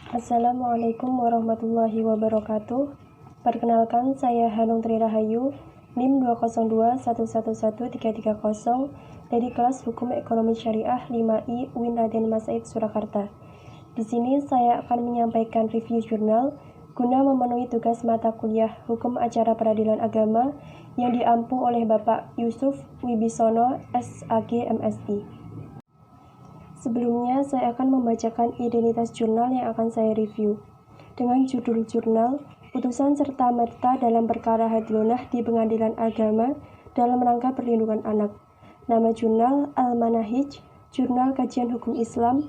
Assalamualaikum warahmatullahi wabarakatuh. Perkenalkan, saya Hanung Tri Rahayu, NIM 202111330 dari kelas Hukum Ekonomi Syariah 5I UIN Raden Mas Said Surakarta. Di sini saya akan menyampaikan review jurnal guna memenuhi tugas mata kuliah Hukum Acara Peradilan Agama yang diampu oleh Bapak Yusuf Wibisono, SAG MSI. Sebelumnya, saya akan membacakan identitas jurnal yang akan saya review. Dengan judul jurnal, putusan serta-merta dalam perkara hadlonah di Pengadilan Agama dalam rangka perlindungan anak. Nama jurnal Al-Manahij, Jurnal Kajian Hukum Islam,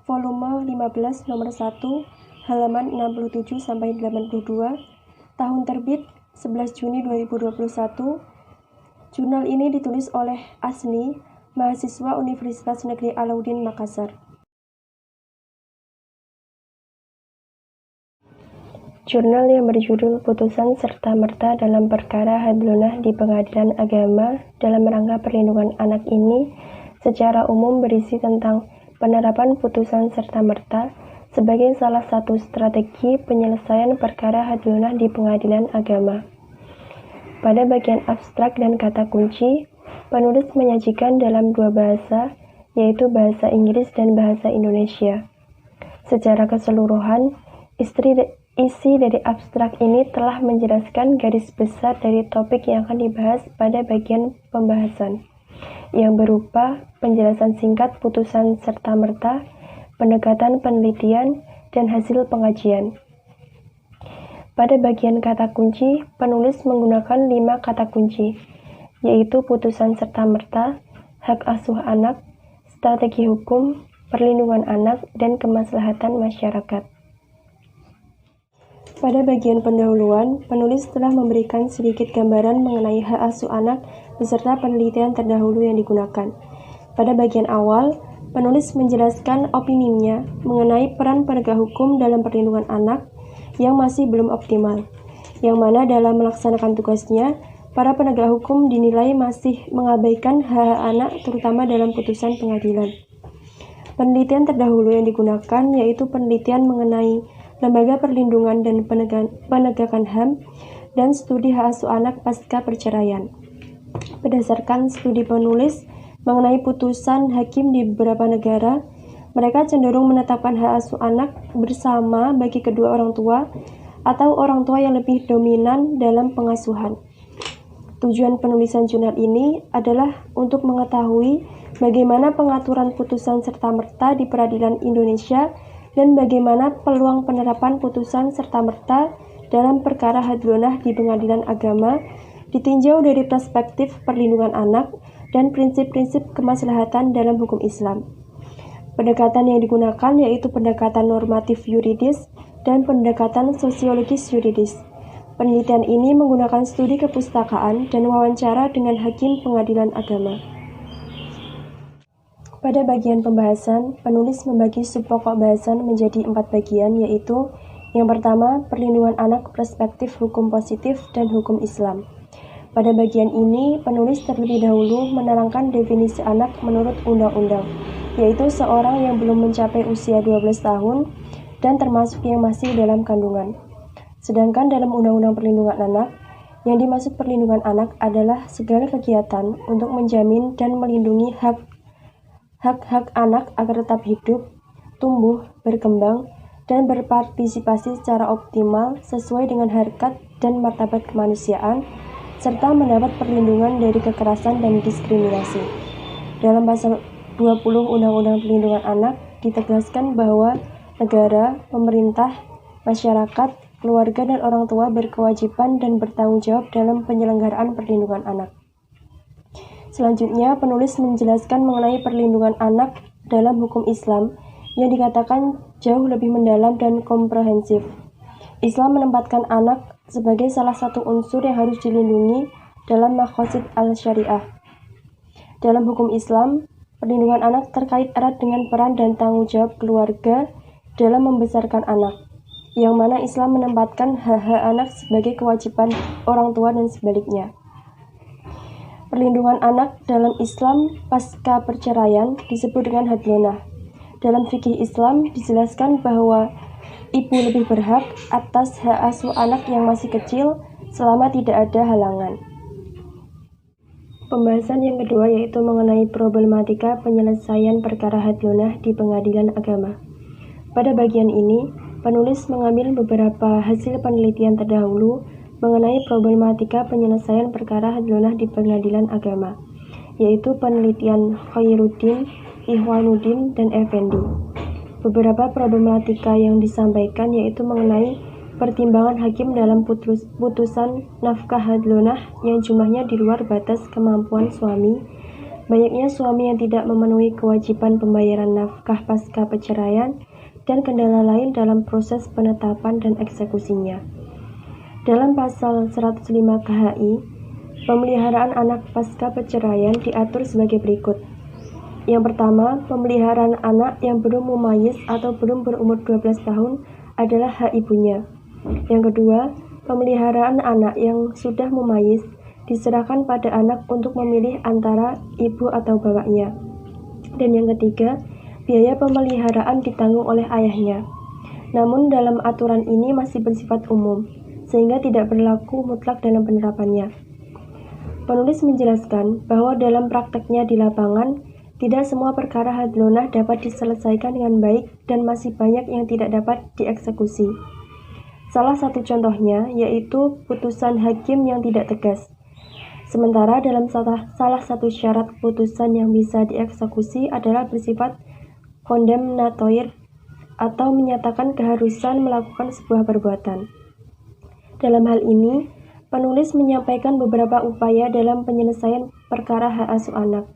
volume 15 nomor 1, halaman 67-82, tahun terbit 11 Juni 2021. Jurnal ini ditulis oleh Asni, mahasiswa Universitas Negeri Alauddin Makassar. Jurnal yang berjudul Putusan Serta-Merta dalam Perkara Hadlonah di Pengadilan Agama dalam rangka perlindungan anak ini secara umum berisi tentang penerapan putusan serta-merta sebagai salah satu strategi penyelesaian perkara hadlonah di Pengadilan Agama. Pada bagian abstrak dan kata kunci, penulis menyajikan dalam dua bahasa, yaitu bahasa Inggris dan bahasa Indonesia. Secara keseluruhan, isi dari abstrak ini telah menjelaskan garis besar dari topik yang akan dibahas pada bagian pembahasan, yang berupa penjelasan singkat putusan serta-merta, pendekatan penelitian, dan hasil pengajian. Pada bagian kata kunci, penulis menggunakan 5 kata kunci, yaitu putusan serta-merta, hak asuh anak, strategi hukum, perlindungan anak, dan kemaslahatan masyarakat. Pada bagian pendahuluan, penulis telah memberikan sedikit gambaran mengenai hak asuh anak beserta penelitian terdahulu yang digunakan. Pada bagian awal, penulis menjelaskan opininya mengenai peran penegak hukum dalam perlindungan anak yang masih belum optimal, yang mana dalam melaksanakan tugasnya, para penegak hukum dinilai masih mengabaikan hak anak terutama dalam putusan pengadilan. Penelitian terdahulu yang digunakan yaitu penelitian mengenai lembaga perlindungan dan penegakan HAM dan studi hak asuh anak pasca perceraian. Berdasarkan studi penulis mengenai putusan hakim di beberapa negara, mereka cenderung menetapkan hak asuh anak bersama bagi kedua orang tua atau orang tua yang lebih dominan dalam pengasuhan. Tujuan penulisan jurnal ini adalah untuk mengetahui bagaimana pengaturan putusan serta-merta di peradilan Indonesia dan bagaimana peluang penerapan putusan serta-merta dalam perkara hadlonah di Pengadilan Agama ditinjau dari perspektif perlindungan anak dan prinsip-prinsip kemaslahatan dalam hukum Islam. Pendekatan yang digunakan yaitu pendekatan normatif yuridis dan pendekatan sosiologis yuridis. Penelitian ini menggunakan studi kepustakaan dan wawancara dengan hakim pengadilan agama. Pada bagian pembahasan, penulis membagi subpokok bahasan menjadi 4 bagian, yaitu yang pertama, perlindungan anak perspektif hukum positif dan hukum Islam. Pada bagian ini, penulis terlebih dahulu menerangkan definisi anak menurut undang-undang, yaitu seorang yang belum mencapai usia 12 tahun dan termasuk yang masih dalam kandungan. Sedangkan dalam Undang-Undang Perlindungan Anak, yang dimaksud perlindungan anak adalah segala kegiatan untuk menjamin dan melindungi hak-hak anak agar tetap hidup, tumbuh, berkembang, dan berpartisipasi secara optimal sesuai dengan harkat dan martabat kemanusiaan, serta mendapat perlindungan dari kekerasan dan diskriminasi. Dalam pasal 20 Undang-Undang Perlindungan Anak ditegaskan bahwa negara, pemerintah, masyarakat, keluarga, dan orang tua berkewajiban dan bertanggung jawab dalam penyelenggaraan perlindungan anak. Selanjutnya, penulis menjelaskan mengenai perlindungan anak dalam hukum Islam yang dikatakan jauh lebih mendalam dan komprehensif. Islam menempatkan anak sebagai salah satu unsur yang harus dilindungi dalam maqasid al-syariah. Dalam hukum Islam, perlindungan anak terkait erat dengan peran dan tanggung jawab keluarga dalam membesarkan anak, yang mana Islam menempatkan hak-hak anak sebagai kewajiban orang tua dan sebaliknya. Perlindungan anak dalam Islam pasca perceraian disebut dengan hadlonah. Dalam fikih Islam dijelaskan bahwa ibu lebih berhak atas hak asuh anak yang masih kecil selama tidak ada halangan. Pembahasan yang kedua yaitu mengenai problematika penyelesaian perkara hadlonah di pengadilan agama. Pada bagian ini, penulis mengambil beberapa hasil penelitian terdahulu mengenai problematika penyelesaian perkara hadlonah di pengadilan agama, yaitu penelitian Khairuddin, Ikhwanuddin, dan Effendi. Beberapa problematika yang disampaikan yaitu mengenai pertimbangan hakim dalam putusan nafkah hadlonah yang jumlahnya di luar batas kemampuan suami, banyaknya suami yang tidak memenuhi kewajiban pembayaran nafkah pasca perceraian, dan kendala lain dalam proses penetapan dan eksekusinya. Dalam pasal 105 KHI, pemeliharaan anak pasca perceraian diatur sebagai berikut. Yang pertama, pemeliharaan anak yang belum mumayyiz atau belum berumur 12 tahun adalah hak ibunya. Yang kedua, pemeliharaan anak yang sudah mumayyiz diserahkan pada anak untuk memilih antara ibu atau bapaknya. Dan yang ketiga, biaya pemeliharaan ditanggung oleh ayahnya. Namun dalam aturan ini masih bersifat umum, sehingga tidak berlaku mutlak dalam penerapannya. Penulis menjelaskan bahwa dalam prakteknya di lapangan, tidak semua perkara hadlonah dapat diselesaikan dengan baik dan masih banyak yang tidak dapat dieksekusi. Salah satu contohnya yaitu putusan hakim yang tidak tegas. Sementara dalam salah satu syarat putusan yang bisa dieksekusi adalah bersifat kondemnatoir atau menyatakan keharusan melakukan sebuah perbuatan. Dalam hal ini, penulis menyampaikan beberapa upaya dalam penyelesaian perkara hak asuh anak.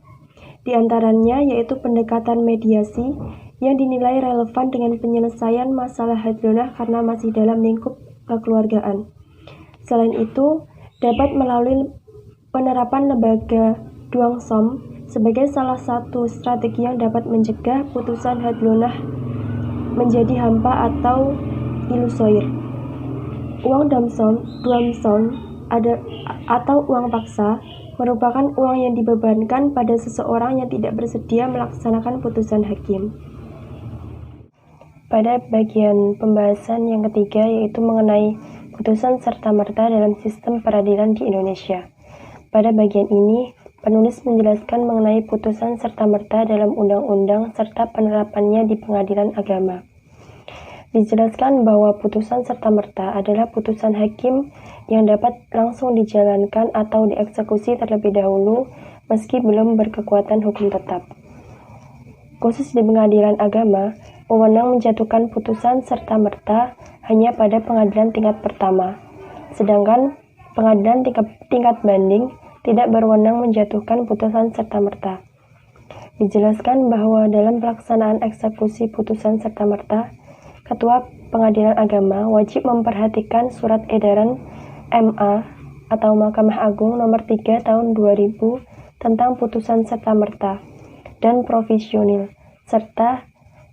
Di antaranya yaitu pendekatan mediasi yang dinilai relevan dengan penyelesaian masalah hadlonah karena masih dalam lingkup kekeluargaan. Selain itu, dapat melalui penerapan lembaga duang som sebagai salah satu strategi yang dapat mencegah putusan hadlonah menjadi hampa atau ilusoir. Uang duam som atau uang paksa merupakan uang yang dibebankan pada seseorang yang tidak bersedia melaksanakan putusan hakim. Pada bagian pembahasan yang ketiga yaitu mengenai putusan serta-merta dalam sistem peradilan di Indonesia. Pada bagian ini, penulis menjelaskan mengenai putusan serta-merta dalam undang-undang serta penerapannya di pengadilan agama. Dijelaskan bahwa putusan serta-merta adalah putusan hakim yang dapat langsung dijalankan atau dieksekusi terlebih dahulu meski belum berkekuatan hukum tetap. Khusus di pengadilan agama, wewenang menjatuhkan putusan serta-merta hanya pada pengadilan tingkat pertama, sedangkan pengadilan tingkat banding tidak berwenang menjatuhkan putusan serta-merta. Dijelaskan bahwa dalam pelaksanaan eksekusi putusan serta-merta, Ketua Pengadilan Agama wajib memperhatikan Surat Edaran MA atau Mahkamah Agung nomor 3 tahun 2000 tentang putusan serta-merta dan provisionil, serta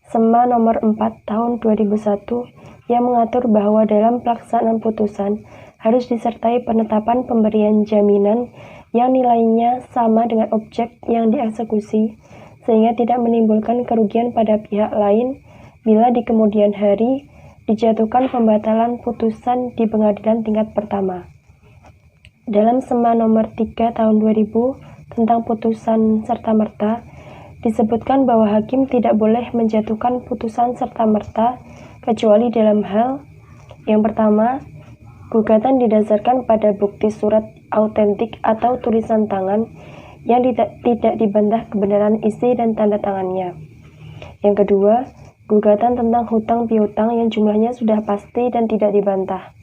SEMA nomor 4 tahun 2001 yang mengatur bahwa dalam pelaksanaan putusan harus disertai penetapan pemberian jaminan yang nilainya sama dengan objek yang dieksekusi, sehingga tidak menimbulkan kerugian pada pihak lain bila di kemudian hari dijatuhkan pembatalan putusan di pengadilan tingkat pertama. Dalam SEMA nomor 3 tahun 2000 tentang putusan serta-merta, disebutkan bahwa hakim tidak boleh menjatuhkan putusan serta-merta kecuali dalam hal yang pertama, gugatan didasarkan pada bukti surat autentik atau tulisan tangan yang tidak dibantah kebenaran isi dan tanda tangannya. Yang kedua, gugatan tentang hutang piutang yang jumlahnya sudah pasti dan tidak dibantah.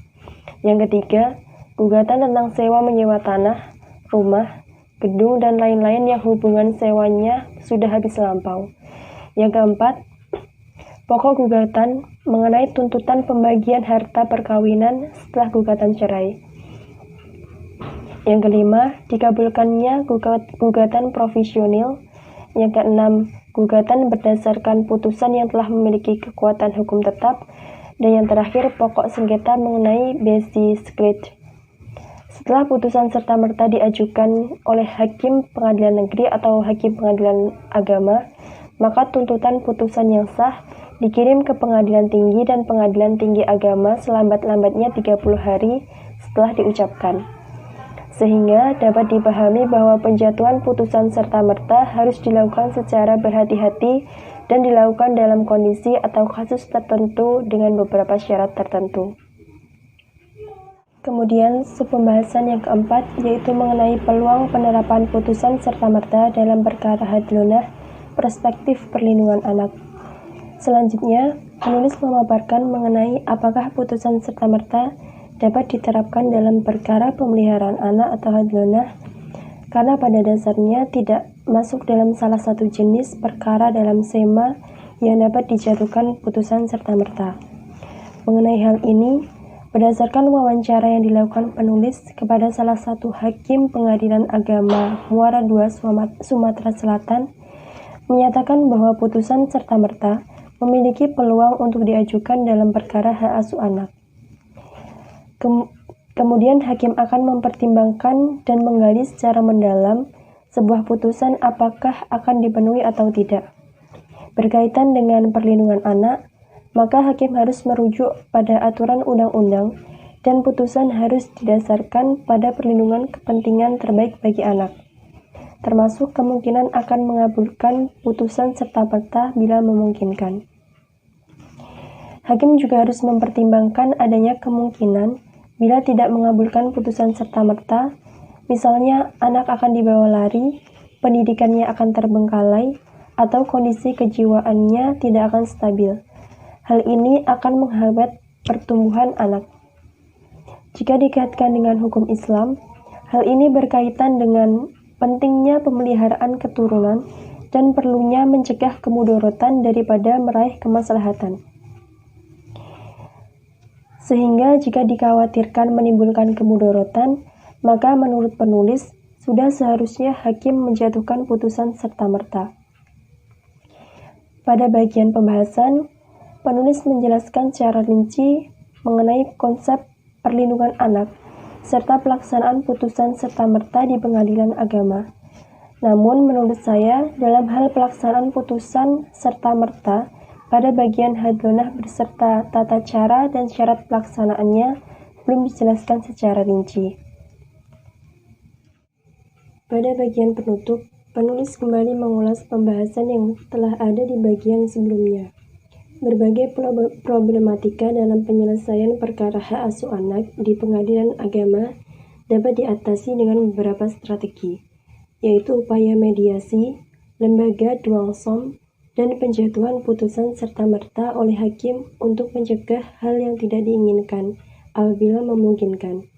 Yang ketiga, gugatan tentang sewa menyewa tanah, rumah, gedung, dan lain-lain yang hubungan sewanya sudah habis lampau. Yang keempat, pokok gugatan mengenai tuntutan pembagian harta perkawinan setelah gugatan cerai. Yang kelima, dikabulkannya gugatan provisionil. Yang keenam, gugatan berdasarkan putusan yang telah memiliki kekuatan hukum tetap. Dan yang terakhir, pokok sengketa mengenai besi skrit. Setelah putusan serta-merta diajukan oleh hakim pengadilan negeri atau hakim pengadilan agama, maka tuntutan putusan yang sah dikirim ke Pengadilan Tinggi dan Pengadilan Tinggi Agama selambat-lambatnya 30 hari setelah diucapkan. Sehingga dapat dipahami bahwa penjatuhan putusan serta-merta harus dilakukan secara berhati-hati dan dilakukan dalam kondisi atau kasus tertentu dengan beberapa syarat tertentu. Kemudian, pembahasan yang keempat yaitu mengenai peluang penerapan putusan serta-merta dalam perkara hadlonah perspektif perlindungan anak. Selanjutnya, penulis memaparkan mengenai apakah putusan serta-merta dapat diterapkan dalam perkara pemeliharaan anak atau hadlonah, karena pada dasarnya tidak masuk dalam salah satu jenis perkara dalam SEMA yang dapat dijatuhkan putusan serta-merta. Mengenai hal ini, berdasarkan wawancara yang dilakukan penulis kepada salah satu hakim Pengadilan Agama Muara II Sumatera Selatan, menyatakan bahwa putusan serta-merta memiliki peluang untuk diajukan dalam perkara hak asuh anak. Kemudian hakim akan mempertimbangkan dan menggali secara mendalam sebuah putusan apakah akan dipenuhi atau tidak. Berkaitan dengan perlindungan anak, maka hakim harus merujuk pada aturan undang-undang dan putusan harus didasarkan pada perlindungan kepentingan terbaik bagi anak, termasuk kemungkinan akan mengabulkan putusan serta-merta bila memungkinkan. Hakim juga harus mempertimbangkan adanya kemungkinan bila tidak mengabulkan putusan serta-merta, misalnya anak akan dibawa lari, pendidikannya akan terbengkalai, atau kondisi kejiwaannya tidak akan stabil. Hal ini akan menghambat pertumbuhan anak. Jika dikaitkan dengan hukum Islam, hal ini berkaitan dengan pentingnya pemeliharaan keturunan dan perlunya mencegah kemudorotan daripada meraih kemaslahatan. Sehingga jika dikhawatirkan menimbulkan kemudorotan, maka menurut penulis, sudah seharusnya hakim menjatuhkan putusan serta-merta. Pada bagian pembahasan, penulis menjelaskan secara rinci mengenai konsep perlindungan anak, serta pelaksanaan putusan serta-merta di Pengadilan Agama. Namun menurut saya, dalam hal pelaksanaan putusan serta-merta, pada bagian hadlonah beserta tata cara dan syarat pelaksanaannya belum dijelaskan secara rinci. Pada bagian penutup, penulis kembali mengulas pembahasan yang telah ada di bagian sebelumnya. Berbagai problematika dalam penyelesaian perkara hak asuh anak di Pengadilan Agama dapat diatasi dengan beberapa strategi, yaitu upaya mediasi, lembaga duangsom, dan penjatuhan putusan serta-merta oleh hakim untuk mencegah hal yang tidak diinginkan apabila memungkinkan.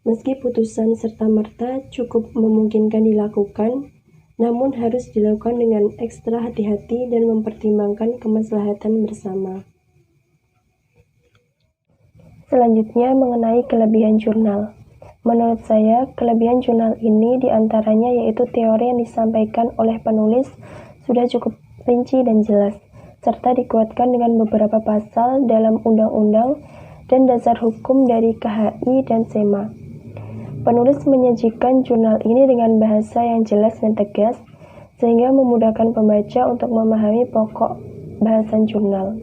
Meski putusan serta-merta cukup memungkinkan dilakukan, namun harus dilakukan dengan ekstra hati-hati dan mempertimbangkan kemaslahatan bersama. Selanjutnya mengenai kelebihan jurnal. Menurut saya, kelebihan jurnal ini diantaranya yaitu teori yang disampaikan oleh penulis sudah cukup rinci dan jelas, serta dikuatkan dengan beberapa pasal dalam undang-undang dan dasar hukum dari KHI dan SEMA. Penulis menyajikan jurnal ini dengan bahasa yang jelas dan tegas, sehingga memudahkan pembaca untuk memahami pokok bahasan jurnal.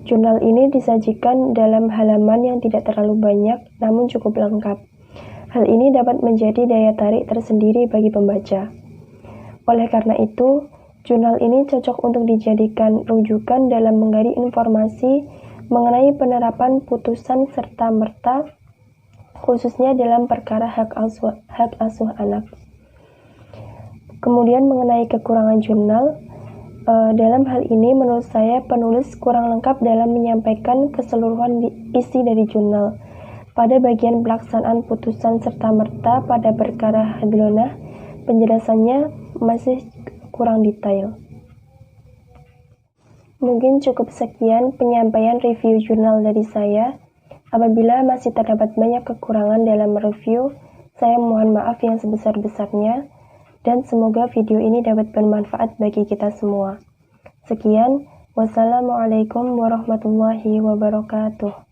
Jurnal ini disajikan dalam halaman yang tidak terlalu banyak, namun cukup lengkap. Hal ini dapat menjadi daya tarik tersendiri bagi pembaca. Oleh karena itu, jurnal ini cocok untuk dijadikan rujukan dalam menggali informasi mengenai penerapan putusan serta-merta, khususnya dalam perkara hak asuh anak. Kemudian mengenai kekurangan jurnal, dalam hal ini menurut saya penulis kurang lengkap dalam menyampaikan keseluruhan isi dari jurnal. Pada bagian pelaksanaan putusan serta-merta pada perkara hadlonah, penjelasannya masih kurang detail. Mungkin cukup sekian penyampaian review jurnal dari saya. Apabila masih terdapat banyak kekurangan dalam review, saya mohon maaf yang sebesar-besarnya, dan semoga video ini dapat bermanfaat bagi kita semua. Sekian, wassalamualaikum warahmatullahi wabarakatuh.